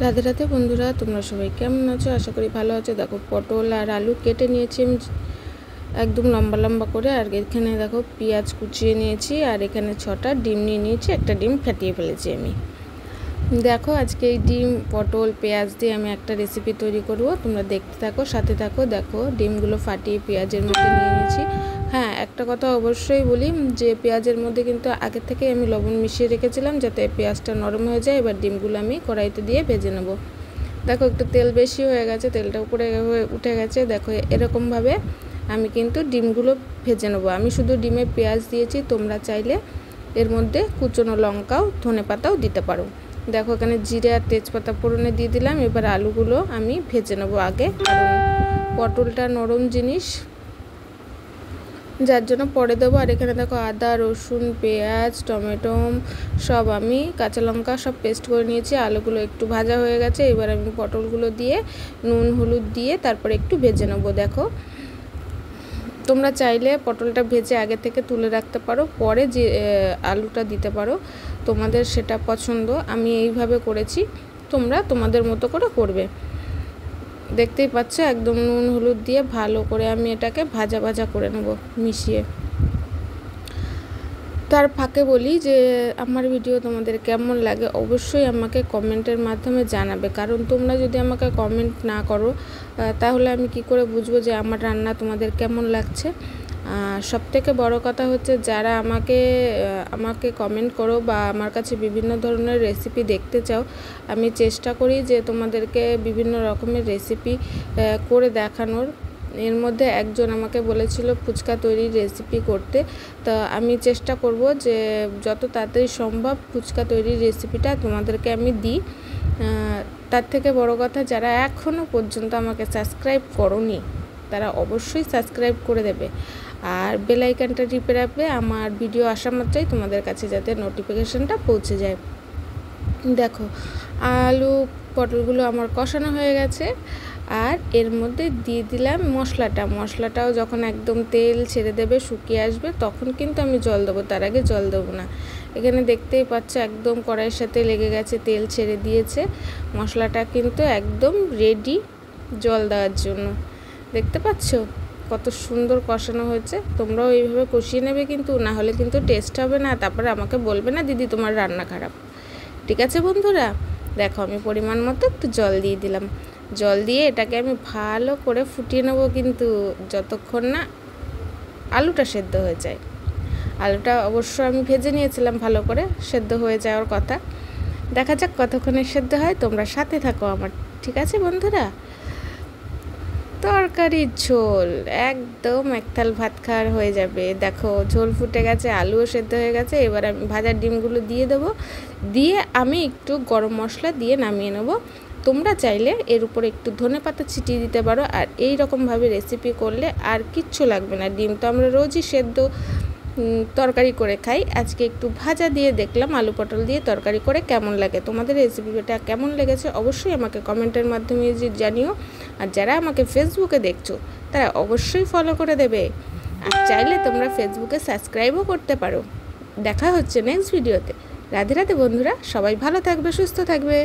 রাধে রাধে বন্ধুরা, তোমরা সবাই কেমন আছো? আশা করি ভালো আছো। দেখো, পটল আর আলু কেটে নিয়েছি আমি একদম লম্বা লম্বা করে। আর এখানে দেখো পেঁয়াজ কুচিয়ে নিয়েছি, আর এখানে 6টা ডিম নিয়ে নিয়েছি। একটা ডিম ফাটিয়ে ফেলেছি আমি। দেখো, আজকে এই ডিম পটল পেঁয়াজ দিয়ে আমি একটা রেসিপি তৈরি করব। তোমরা দেখতে থাকো, সাথে থাকো। দেখো, ডিমগুলো ফাটিয়ে পেঁয়াজের মধ্যে নিয়ে নিয়েছি। হ্যাঁ, একটা কথা অবশ্যই বলি যে পেঁয়াজের মধ্যে কিন্তু আগে থেকে আমি লবণ মিশিয়ে রেখেছিলাম যাতে পেঁয়াজটা নরম হয়ে যায়। এবার ডিমগুলো আমি কড়াইতে দিয়ে ভেজে নেব। দেখো, একটু তেল বেশি হয়ে গেছে, তেলটা উপরে উঠে গেছে। দেখো, এরকমভাবে আমি কিন্তু ডিমগুলো ভেজে নেবো। আমি শুধু ডিমে পেঁয়াজ দিয়েছি, তোমরা চাইলে এর মধ্যে কুচনো লঙ্কাও ধনেপাতাও দিতে পারো। দেখো, এখানে জিরে আর তেজপাতা ফোড়নে দিয়ে দিলাম। এবার আলুগুলো আমি ভেজে নেবো আগে, কারণ পটলটা নরম জিনিস, যার জন্য পরে দেবো। আর এখানে দেখো আদা রসুন পেঁয়াজ টমেটো সব আমি কাঁচা লঙ্কা সব পেস্ট করে নিয়েছি। আলুগুলো একটু ভাজা হয়ে গেছে। এবার আমি পটলগুলো দিয়ে নুন হলুদ দিয়ে তারপরে একটু ভেজে নেবো। দেখো, তোমরা চাইলে পটলটা ভেজে আগে থেকে তুলে রাখতে পারো, পরে যে আলুটা দিতে পারো, তোমাদের সেটা পছন্দ। আমি এইভাবে করেছি, তোমরা তোমাদের মতো করে করবে। দেখতেই পাচ্ছ, একদম নুন হলুদ দিয়ে ভালো করে আমি এটাকে ভাজা ভাজা করে নেব মিশিয়ে। তার ফাঁকে বলি যে আমার ভিডিও তোমাদের কেমন লাগে অবশ্যই আমাকে কমেন্টের মাধ্যমে জানাবে, কারণ তোমরা যদি আমাকে কমেন্ট না করো তাহলে আমি কি করে বুঝবো যে আমার রান্না তোমাদের কেমন লাগছে। সবথেকে বড় কথা হচ্ছে, যারা আমাকে কমেন্ট করো বা আমার কাছে বিভিন্ন ধরনের রেসিপি দেখতে চাও, আমি চেষ্টা করি যে তোমাদেরকে বিভিন্ন রকমের রেসিপি করে দেখানোর। এর মধ্যে একজন আমাকে বলেছিল ফুচকা তৈরির রেসিপি করতে, তো আমি চেষ্টা করব যে যত তাড়াতাড়ি সম্ভব ফুচকা তৈরির রেসিপিটা তোমাদেরকে আমি দিই। তার থেকে বড় কথা, যারা এখনও পর্যন্ত আমাকে সাবস্ক্রাইব করোনি তারা অবশ্যই সাবস্ক্রাইব করে দেবে, আর বেল আইকনটা টিপে রাখবে আমার ভিডিও আসা মাত্রই তোমাদের কাছে যাতে নোটিফিকেশনটা পৌঁছে যায়। দেখো, আলু পটলগুলো আমার কষানো হয়ে গেছে, আর এর মধ্যে দিয়ে দিলাম মশলাটাও যখন একদম তেল ছেড়ে দেবে শুকিয়ে আসবে তখন কিন্তু আমি জল দেবো, তার আগে জল দেবো না। এখানে দেখতেই পাচ্ছ একদম কড়াইয়ের সাথে লেগে গেছে, তেল ছেড়ে দিয়েছে। মশলাটা কিন্তু একদম রেডি জল দেওয়ার জন্য। দেখতে পাচ্ছ কত সুন্দর কষানো হয়েছে। তোমরাও এইভাবে কষিয়ে নেবে, কিন্তু না হলে কিন্তু টেস্ট হবে না। তারপরে আমাকে বলবে না দিদি তোমার রান্না খারাপ। ঠিক আছে বন্ধুরা, দেখো আমি পরিমাণ মতো একটু জল দিয়ে দিলাম। জল দিয়ে এটাকে আমি ভালো করে ফুটিয়ে নেব, কিন্তু যতক্ষণ না আলুটা সেদ্ধ হয়ে যায়। আলুটা অবশ্য আমি ভেজে নিয়েছিলাম, ভালো করে সেদ্ধ হয়ে যাওয়ার কথা। দেখা যাক কতক্ষণে সেদ্ধ হয়, তোমরা সাথে থাকো আমার। ঠিক আছে বন্ধুরা, তরকারির ঝোল একদম এক থাল ভাত খাওয়ার হয়ে যাবে। দেখো, ঝোল ফুটে গেছে, আলুও সেদ্ধ হয়ে গেছে। এবার আমি ভাজার ডিমগুলো দিয়ে দেবো, দিয়ে আমি একটু গরম মশলা দিয়ে নামিয়ে নেব। তোমরা চাইলে এর উপরে একটু ধনেপাতা ছিটিয়ে দিতে পারো। আর এই রকমভাবে রেসিপি করলে আর কিচ্ছু লাগবে না। ডিম তো আমরা রোজই সেদ্ধ তরকারি করে খাই, আজকে একটু ভাজা দিয়ে দেখলাম আলু পটল দিয়ে তরকারি করে কেমন লাগে। তোমাদের রেসিপিটা কেমন লেগেছে অবশ্যই আমাকে কমেন্টের মাধ্যমে জানিও। আর যারা আমাকে ফেসবুকে দেখছো তারা অবশ্যই ফলো করে দেবে, আর চাইলে তোমরা ফেসবুকে সাবস্ক্রাইবও করতে পারো। দেখা হচ্ছে নেক্সট ভিডিওতে। রাধে রাধে বন্ধুরা, সবাই ভালো থাকবে, সুস্থ থাকবে।